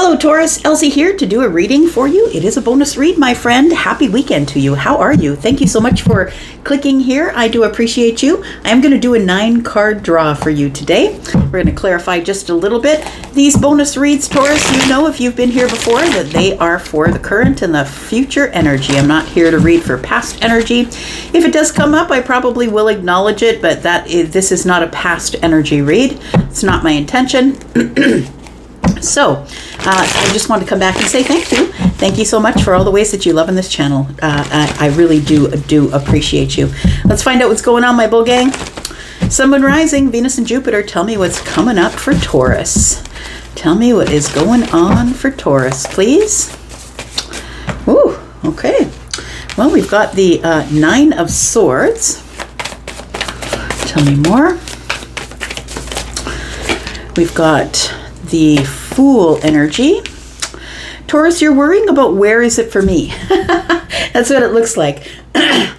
Hello Taurus, Elsie here to do a reading for you. It is a bonus read, my friend. Happy weekend to you. How are you? Thank you so much for clicking here. I do appreciate you. I am going to do a 9-card draw for you today. We're going to clarify just a little bit. These bonus reads, Taurus, you know if you've been here before that they are for the current and the future energy. I'm not here to read for past energy. If it does come up, I probably will acknowledge it, but this is not a past energy read. It's not my intention. So, I just want to come back and say thank you. Thank you so much for all the ways that you love in this channel. I really do appreciate you. Let's find out what's going on, my bull gang. Sun, Moon, Rising, Venus, and Jupiter. Tell me what's coming up for Taurus. Tell me what is going on for Taurus, please. Ooh, okay. Well, we've got the 9 of Swords. Tell me more. We've got the Fool energy. Taurus, you're worrying about where is it for me? That's what it looks like.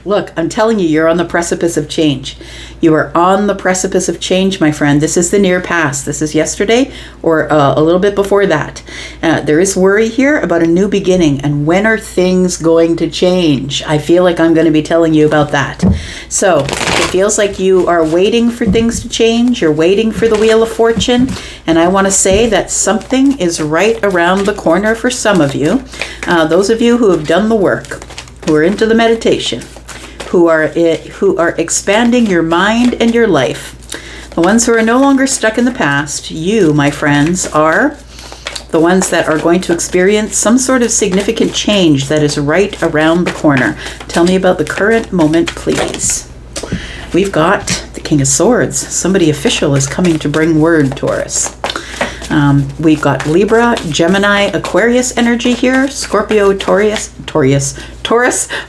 Look, I'm telling you, you're on the precipice of change. You are on the precipice of change, my friend. This is the near past. This is yesterday or a little bit before that. There is worry here about a new beginning. And when are things going to change? I feel like I'm going to be telling you about that. So it feels like you are waiting for things to change. You're waiting for the Wheel of Fortune. And I want to say that something is right around the corner for some of you. Those of you who have done the work, who are into the meditation, who are expanding your mind and your life. The ones who are no longer stuck in the past, you, my friends, are the ones that are going to experience some sort of significant change that is right around the corner. Tell me about the current moment, please. We've got the King of Swords. Somebody official is coming to bring word, Taurus. We've got Libra, Gemini, Aquarius energy here, Scorpio, Taurus,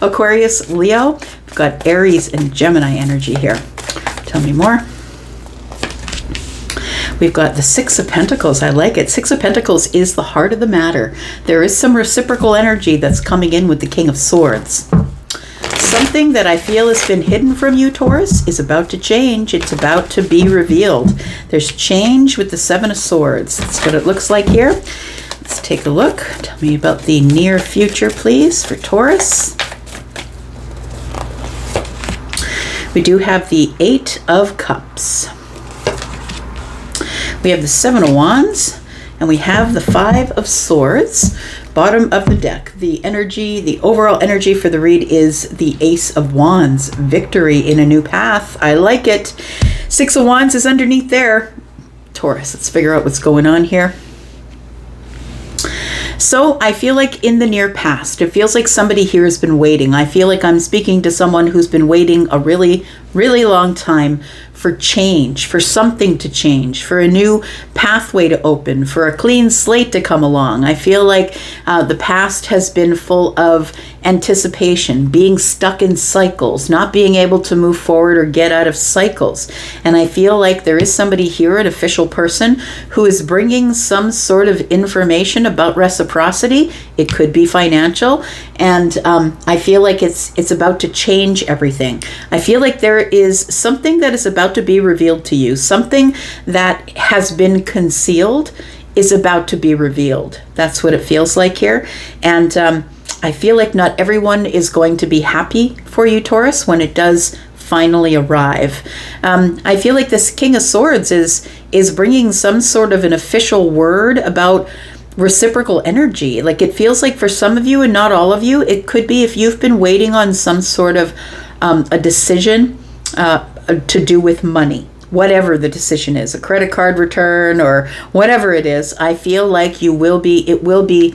Aquarius, Leo. We've got Aries and Gemini energy here. Tell me more. We've got the 6 of Pentacles. I like it. 6 of Pentacles is the heart of the matter. There is some reciprocal energy that's coming in with the King of Swords. Something that I feel has been hidden from you, Taurus, is about to change. It's about to be revealed. There's change with the 7 of Swords. That's what it looks like here. Let's take a look. Tell me about the near future, please, for Taurus. We do have the 8 of Cups. We have the 7 of Wands, and we have the 5 of Swords. Bottom of the deck, the energy, the overall energy for the read is the Ace of Wands. Victory in a new path. I like it. 6 of Wands is underneath there. Taurus, let's figure out what's going on here. So I feel like in the near past, it feels like somebody here has been waiting. I feel like I'm speaking to someone who's been waiting a really, really long time for change, for something to change, for a new pathway to open, for a clean slate to come along. I feel like the past has been full of anticipation, being stuck in cycles, not being able to move forward or get out of cycles. And I feel like there is somebody here, an official person, who is bringing some sort of information about reciprocity. It could be financial. And I feel like it's about to change everything. I feel like there is something that is about to be revealed to you. Something that has been concealed is about to be revealed. That's what it feels like here. And I feel like not everyone is going to be happy for you, Taurus, when it does finally arrive. I feel like this King of Swords is bringing some sort of an official word about reciprocal energy. Like it feels like for some of you and not all of you, it could be if you've been waiting on some sort of a decision to do with money, whatever the decision is, a credit card return or whatever it is. I feel like it will be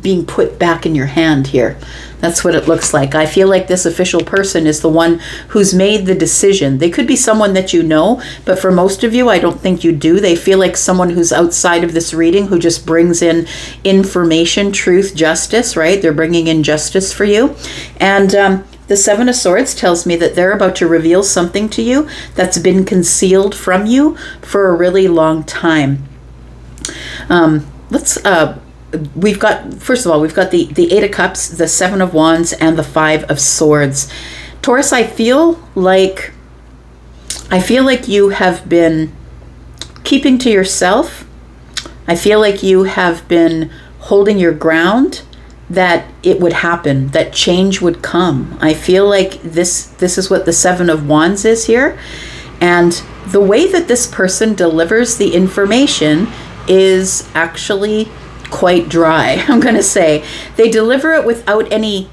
being put back in your hand here. That's what it looks like. I feel like this official person is the one who's made the decision. They could be someone that you know, but for most of you, I don't think you do. They feel like someone who's outside of this reading who just brings in information, truth, justice, right? They're bringing in justice for you. And the 7 of Swords tells me that they're about to reveal something to you that's been concealed from you for a really long time. We've got, first of all, we've got the 8 of Cups, the 7 of Wands, and the 5 of Swords. Taurus, I feel like you have been keeping to yourself I feel like you have been holding your ground, that it would happen, that change would come. I feel like this is what the Seven of Wands is here. And the way that this person delivers the information is actually quite dry, I'm going to say. They deliver it without any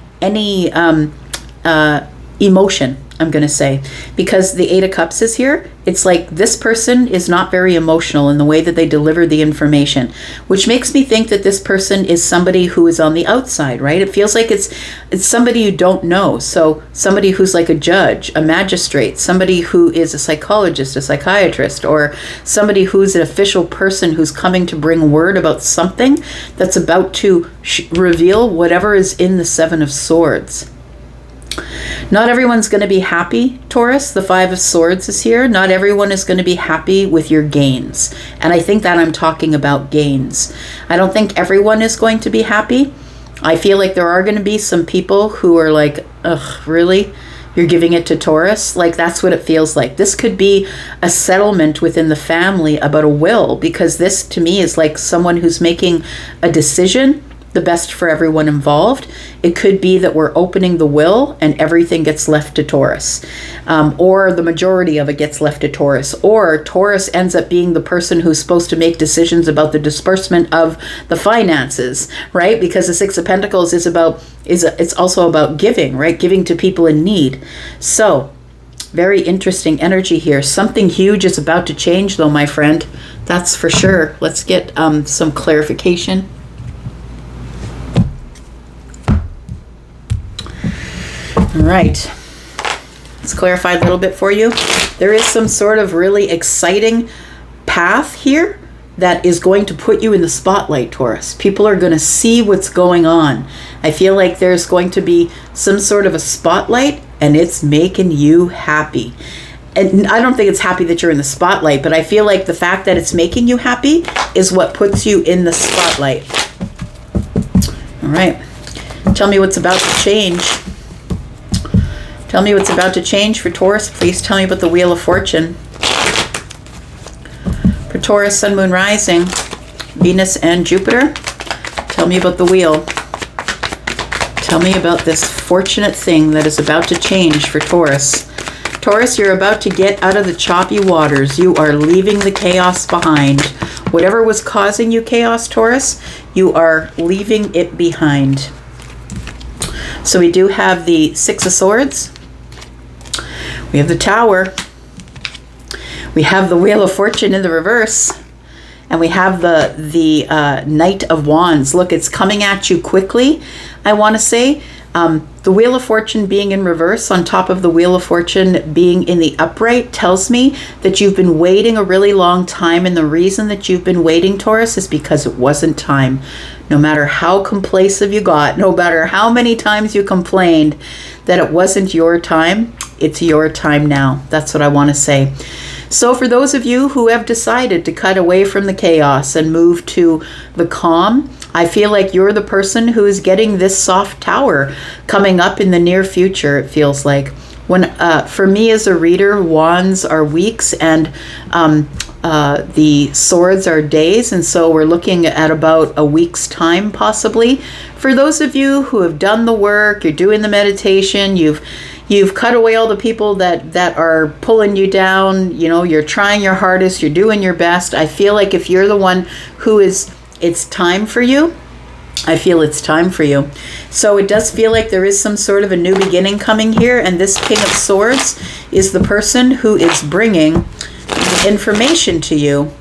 emotion, I'm going to say, because the Eight of Cups is here. It's like this person is not very emotional in the way that they deliver the information, which makes me think that this person is somebody who is on the outside, right? It feels like it's somebody you don't know. So somebody who's like a judge, a magistrate, somebody who is a psychologist, a psychiatrist, or somebody who's an official person who's coming to bring word about something that's about to reveal whatever is in the Seven of Swords. Not everyone's going to be happy, Taurus. The Five of Swords is here. Not everyone is going to be happy with your gains. And I think that I'm talking about gains. I don't think everyone is going to be happy. I feel like there are going to be some people who are like, ugh, really? You're giving it to Taurus? Like, that's what it feels like. This could be a settlement within the family about a will, because this to me is like someone who's making a decision, the best for everyone involved. It could be that we're opening the will and everything gets left to Taurus, or the majority of it gets left to Taurus, or Taurus ends up being the person who's supposed to make decisions about the disbursement of the finances, right? Because the Six of Pentacles it's also about giving, right? Giving to people in need. So very interesting energy here. Something huge is about to change though, my friend. That's for sure. Let's get some clarification. All right, let's clarify a little bit for you. There is some sort of really exciting path here that is going to put you in the spotlight, Taurus. People are going to see what's going on. I feel like there's going to be some sort of a spotlight and it's making you happy. And I don't think it's happy that you're in the spotlight, but I feel like the fact that it's making you happy is what puts you in the spotlight. All right, tell me what's about to change. Tell me what's about to change for Taurus. Please tell me about the Wheel of Fortune. For Taurus, Sun, Moon, Rising, Venus, and Jupiter. Tell me about the wheel. Tell me about this fortunate thing that is about to change for Taurus. Taurus, you're about to get out of the choppy waters. You are leaving the chaos behind. Whatever was causing you chaos, Taurus, you are leaving it behind. So we do have the Six of Swords. We have the Tower. We have the Wheel of Fortune in the reverse. And we have the Knight of Wands. Look, it's coming at you quickly, I want to say. The Wheel of Fortune being in reverse on top of the Wheel of Fortune being in the upright tells me that you've been waiting a really long time. And the reason that you've been waiting, Taurus, is because it wasn't time. No matter how complacent you got, no matter how many times you complained that it wasn't your time, it's your time now. That's what I want to say. So for those of you who have decided to cut away from the chaos and move to the calm, I feel like you're the person who is getting this soft tower coming up in the near future, it feels like. When for me as a reader, wands are weeks and the swords are days, and so we're looking at about a week's time possibly. For those of you who have done the work, you're doing the meditation, you've cut away all the people that are pulling you down, you know, you're trying your hardest, you're doing your best. I feel like if you're the one who is, it's time for you, I feel it's time for you. So it does feel like there is some sort of a new beginning coming here, and this King of Swords is the person who is bringing the information to you.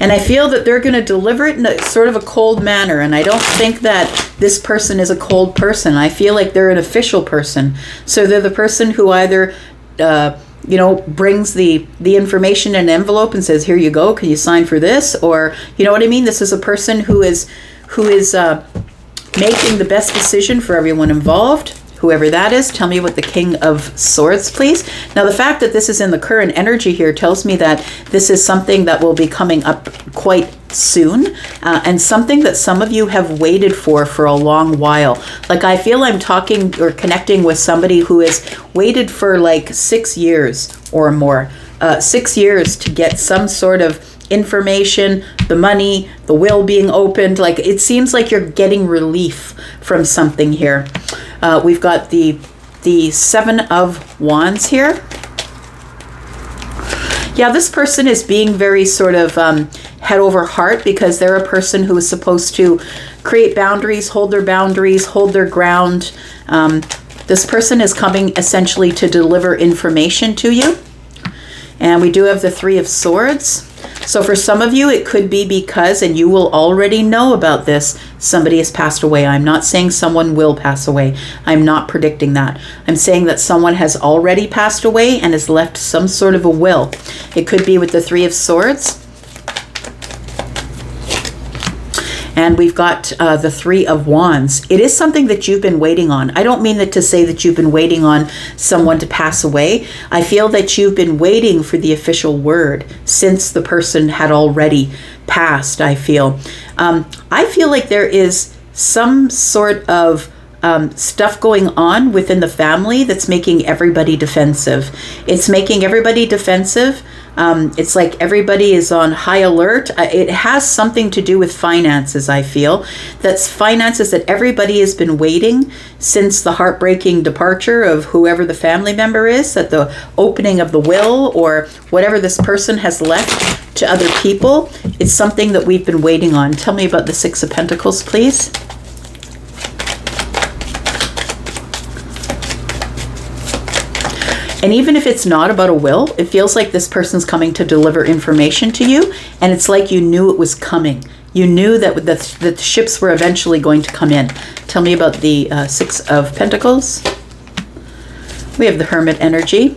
And I feel that they're going to deliver it in a sort of a cold manner. And I don't think that this person is a cold person. I feel like they're an official person. So they're the person who either, brings the information in an envelope and says, here you go, can you sign for this? Or, you know what I mean? This is a person who is making the best decision for everyone involved. Whoever that is, tell me what the King of Swords, please. Now, the fact that this is in the current energy here tells me that this is something that will be coming up quite soon, and something that some of you have waited for a long while. Like, I feel I'm talking or connecting with somebody who has waited for like 6 years or more. 6 years to get some sort of information, the money, the will being opened. Like, it seems like you're getting relief from something here. We've got the Seven of Wands here. Yeah, this person is being very sort of head over heart, because they're a person who is supposed to create boundaries, hold their ground. This person is coming essentially to deliver information to you. And we do have the Three of Swords. So for some of you, it could be because, and you will already know about this, somebody has passed away. I'm not saying someone will pass away. I'm not predicting that. I'm saying that someone has already passed away and has left some sort of a will. It could be with the Three of Swords. And we've got the Three of Wands. It is something that you've been waiting on. I don't mean that to say that you've been waiting on someone to pass away. I feel that you've been waiting for the official word since the person had already passed, I feel. I feel like there is some sort of stuff going on within the family that's making everybody defensive. It's making everybody defensive. It's like everybody is on high alert. It has something to do with finances, I feel. That's finances that everybody has been waiting since the heartbreaking departure of whoever the family member is, that the opening of the will or whatever this person has left to other people. It's something that we've been waiting on. Tell me about the Six of Pentacles, please. And even if it's not about a will, it feels like this person's coming to deliver information to you, and it's like you knew it was coming. You knew that the ships were eventually going to come in. Tell me about the Six of Pentacles. We have the Hermit energy.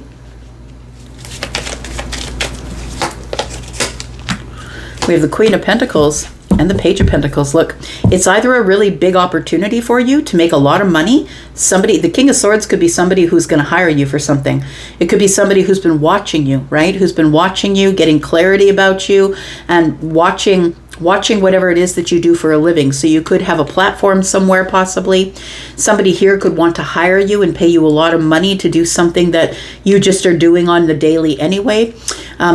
We have the Queen of Pentacles and the Page of Pentacles. Look, it's either a really big opportunity for you to make a lot of money. The King of Swords could be somebody who's going to hire you for something. It could be somebody who's been watching you, right? Who's been watching you, getting clarity about you, and watching whatever it is that you do for a living. So you could have a platform somewhere, possibly. Somebody here could want to hire you and pay you a lot of money to do something that you just are doing on the daily anyway.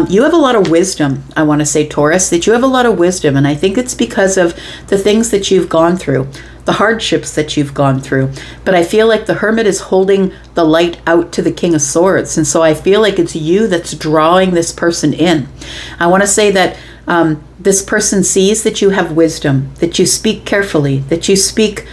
You have a lot of wisdom, I want to say, Taurus, that you have a lot of wisdom. And I think it's because of the things that you've gone through, the hardships that you've gone through. But I feel like the Hermit is holding the light out to the King of Swords. And so I feel like it's you that's drawing this person in. I want to say that this person sees that you have wisdom, that you speak carefully, that you speak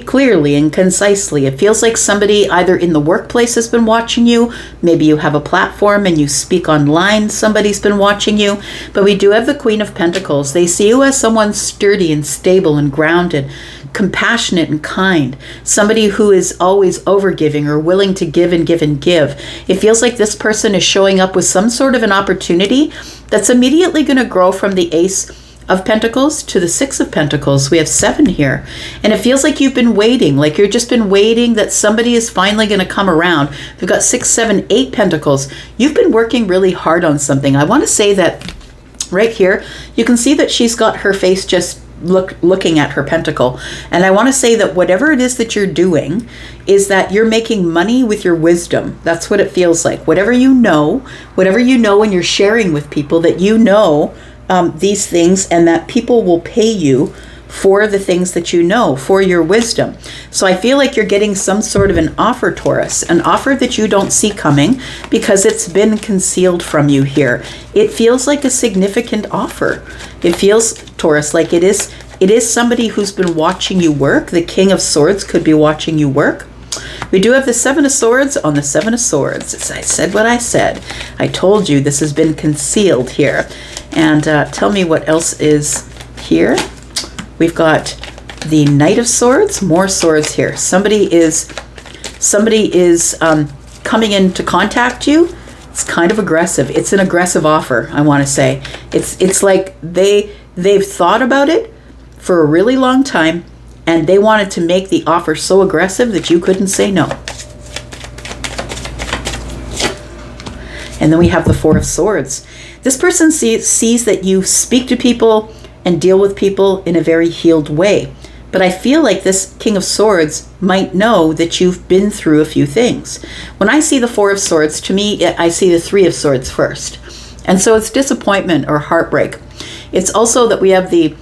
clearly and concisely. It feels like somebody either in the workplace has been watching you. Maybe you have a platform and you speak online. Somebody's been watching you. But we do have the Queen of Pentacles. They see you as someone sturdy and stable and grounded, compassionate and kind, somebody who is always overgiving or willing to give and give and give. It feels like this person is showing up with some sort of an opportunity that's immediately going to grow from the Ace of Pentacles to the Six of Pentacles. We have 7 here. And it feels like you've been waiting, like you've just been waiting that somebody is finally going to come around. We've got 6, 7, 8 Pentacles. You've been working really hard on something. I want to say that right here, you can see that she's got her face just looking at her pentacle. And I want to say that whatever it is that you're doing is that you're making money with your wisdom. That's what it feels like. Whatever you know and you're sharing with people, that you know these things, and that people will pay you for the things that you know, for your wisdom. So I feel like you're getting some sort of an offer, Taurus, an offer that you don't see coming because it's been concealed from you here. It feels like a significant offer. It feels, Taurus, like it is somebody who's been watching you work. The King of Swords could be watching you work. We do have the Seven of Swords on the Seven of Swords. I said what I said. I told you this has been concealed here. And tell me what else is here. We've got the Knight of Swords, more swords here. Somebody is coming in to contact you. It's kind of aggressive. It's an aggressive offer, I want to say. It's like they've thought about it for a really long time, and they wanted to make the offer so aggressive that you couldn't say no. And then we have the Four of Swords. This person sees that you speak to people and deal with people in a very healed way. But I feel like this King of Swords might know that you've been through a few things. When I see the Four of Swords, to me, I see the Three of Swords first. And so it's disappointment or heartbreak. It's also that we have the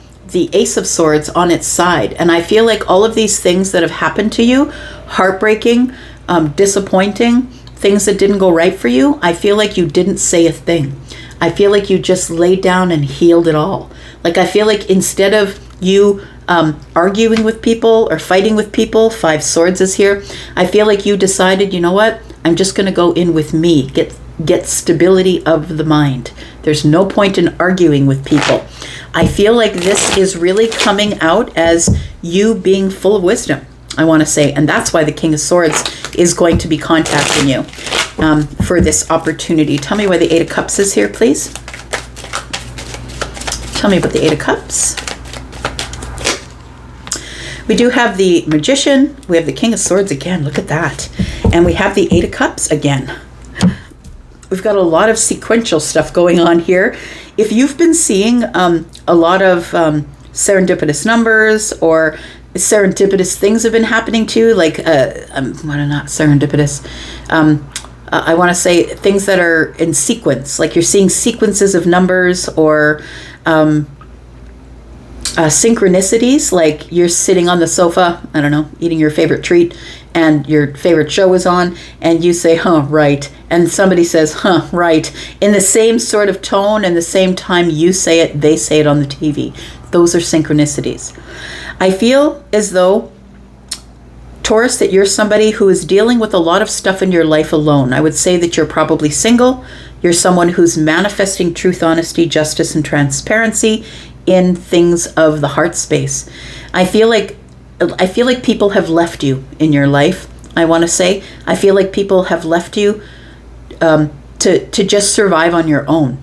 Ace of Swords on its side. And I feel like all of these things that have happened to you, heartbreaking, disappointing, things that didn't go right for you, I feel like you didn't say a thing. I feel like you just laid down and healed it all. Like, I feel like instead of you arguing with people or fighting with people, 5 Swords is here, I feel like you decided, you know what, I'm just going to go in with me, get stability of the mind. There's no point in arguing with people. I feel like this is really coming out as you being full of wisdom, I want to say. And that's why the King of Swords is going to be contacting you for this opportunity. Tell me why the 8 of Cups is here, please. Tell me about the 8 of Cups. We do have the Magician. We have the King of Swords again. Look at that. And we have the 8 of Cups again. We've got a lot of sequential stuff going on here. If you've been seeing a lot of serendipitous numbers or serendipitous things have been happening to you, like, not serendipitous, I want to say things that are in sequence, like you're seeing sequences of numbers or synchronicities, like you're sitting on the sofa, I don't know, eating your favorite treat, and your favorite show is on, and you say, huh, right. And somebody says, huh, right. In the same sort of tone and the same time you say it, they say it on the TV. Those are synchronicities. I feel as though, Taurus, that you're somebody who is dealing with a lot of stuff in your life alone. I would say that you're probably single. You're someone who's manifesting truth, honesty, justice, and transparency in things of the heart space. I feel like people have left you in your life. I want to say, I feel like people have left you to just survive on your own.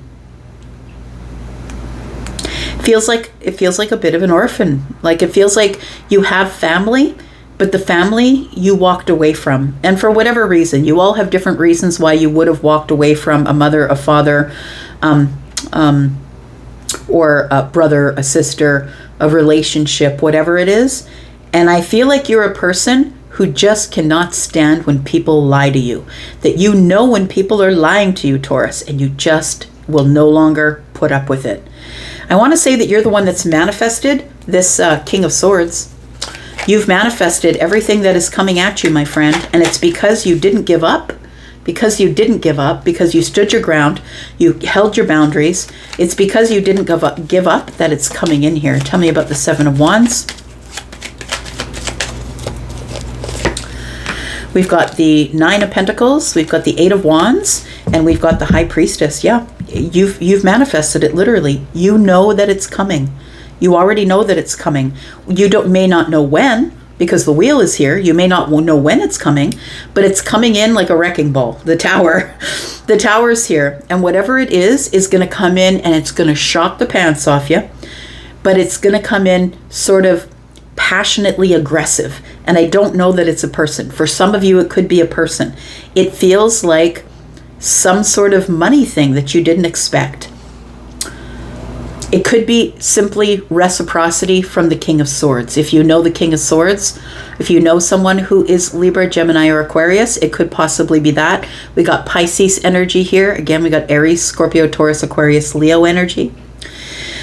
It feels like a bit of an orphan. Like, it feels like you have family, but the family you walked away from. And for whatever reason, you all have different reasons why you would have walked away from a mother, a father, or a brother, a sister, a relationship, whatever it is. And I feel like you're a person who just cannot stand when people lie to you. That you know when people are lying to you, Taurus, and you just will no longer put up with it. I want to say that you're the one that's manifested this King of Swords. You've manifested everything that is coming at you, my friend, and it's because you didn't give up. Because you didn't give up, because you stood your ground, you held your boundaries. It's because you didn't give up that it's coming in here. Tell me about the 7 of Wands. We've got the 9 of Pentacles, we've got the 8 of Wands, and we've got the High Priestess. Yeah, you've manifested it literally. You know that it's coming. You already know that it's coming. You may not know when, because the wheel is here. You may not know when it's coming, but it's coming in like a wrecking ball. The tower. The tower's here. And whatever it is going to come in and it's going to shock the pants off you. But it's going to come in sort of passionately aggressive. And I don't know that it's a person. For some of you, it could be a person. It feels like some sort of money thing that you didn't expect. It could be simply reciprocity from the King of Swords. If you know the King of Swords, if you know someone who is Libra, Gemini, or Aquarius, it could possibly be that. We got Pisces energy here. Again, we got Aries, Scorpio, Taurus, Aquarius, Leo energy.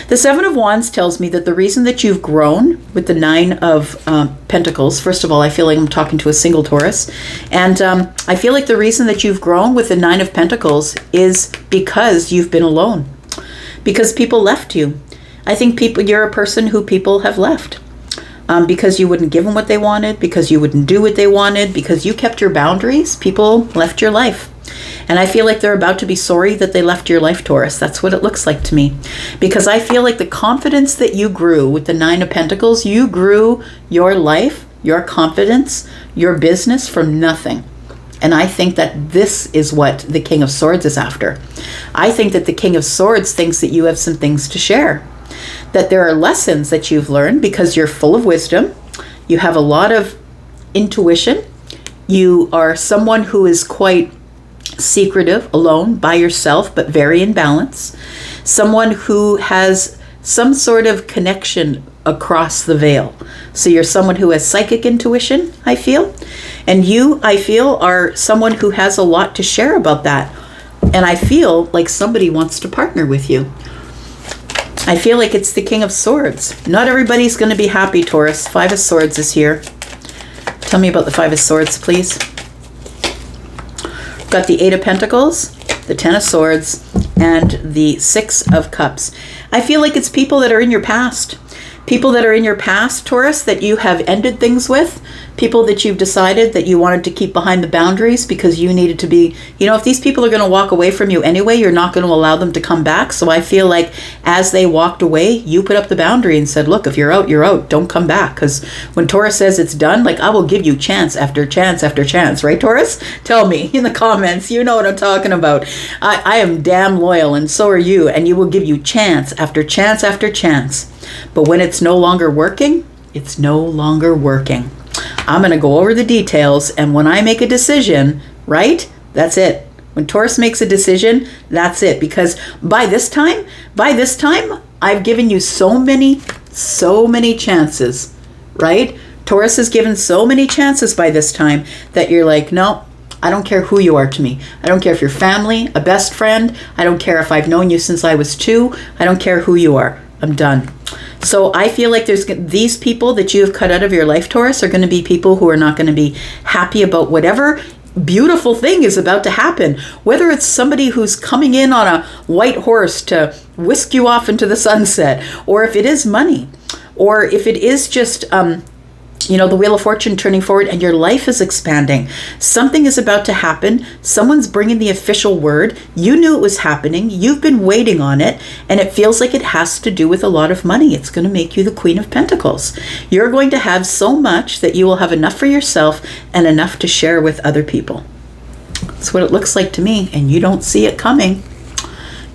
The 7 of Wands tells me that the reason that you've grown with the 9 of Pentacles, first of all, I feel like I'm talking to a single Taurus, and I feel like the reason that you've grown with the 9 of Pentacles is because you've been alone. Because people left you. I think you're a person who people have left. Because you wouldn't give them what they wanted, because you wouldn't do what they wanted, because you kept your boundaries, people left your life. And I feel like they're about to be sorry that they left your life, Taurus. That's what it looks like to me. Because I feel like the confidence that you grew with the 9 of Pentacles, you grew your life, your confidence, your business from nothing. And I think that this is what the King of Swords is after. I think that the King of Swords thinks that you have some things to share. That there are lessons that you've learned because you're full of wisdom. You have a lot of intuition. You are someone who is quite secretive, alone, by yourself, but very in balance. Someone who has some sort of connection across the veil. So you're someone who has psychic intuition, I feel. And you, I feel, are someone who has a lot to share about that. And I feel like somebody wants to partner with you. I feel like it's the King of Swords. Not everybody's going to be happy, Taurus. Five of Swords is here. Tell me about the Five of Swords, please. Got the Eight of Pentacles, the Ten of Swords, and the Six of Cups. I feel like it's people that are in your past. People that are in your past, Taurus, that you have ended things with. People that you've decided that you wanted to keep behind the boundaries because you needed to be, you know, if these people are going to walk away from you anyway, you're not going to allow them to come back. So I feel like as they walked away, you put up the boundary and said, look, if you're out, you're out. Don't come back. Because when Taurus says it's done, like, I will give you chance after chance after chance. Right, Taurus? Tell me in the comments. You know what I'm talking about. I am damn loyal, and so are you. And you will give you chance after chance after chance. But when it's no longer working, it's no longer working. I'm going to go over the details, and when I make a decision, right, that's it. When Taurus makes a decision, that's it. Because by this time, I've given you so many chances, right? Taurus has given so many chances by this time that you're like, no, I don't care who you are to me. I don't care if you're family, a best friend. I don't care if I've known you since I was 2. I don't care who you are. I'm done. So I feel like there's these people that you have cut out of your life, Taurus, are going to be people who are not going to be happy about whatever beautiful thing is about to happen. Whether it's somebody who's coming in on a white horse to whisk you off into the sunset, or if it is money, or if it is just you know, the Wheel of Fortune turning forward and your life is expanding. Something is about to happen. Someone's bringing the official word. You knew it was happening. You've been waiting on it. And it feels like it has to do with a lot of money. It's going to make you the Queen of Pentacles. You're going to have so much that you will have enough for yourself and enough to share with other people. That's what it looks like to me. And you don't see it coming.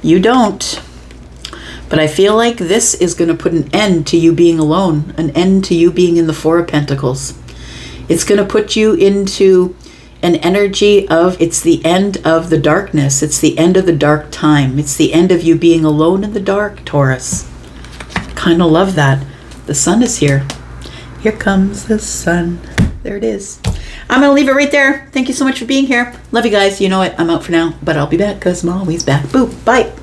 You don't. But I feel like this is going to put an end to you being alone, an end to you being in the Four of Pentacles. It's going to put you into an energy of, it's the end of the darkness. It's the end of the dark time. It's the end of you being alone in the dark, Taurus. Kind of love that. The sun is here. Here comes the sun. There it is. I'm going to leave it right there. Thank you so much for being here. Love you guys. You know it. I'm out for now, but I'll be back because I'm always back. Boop. Bye.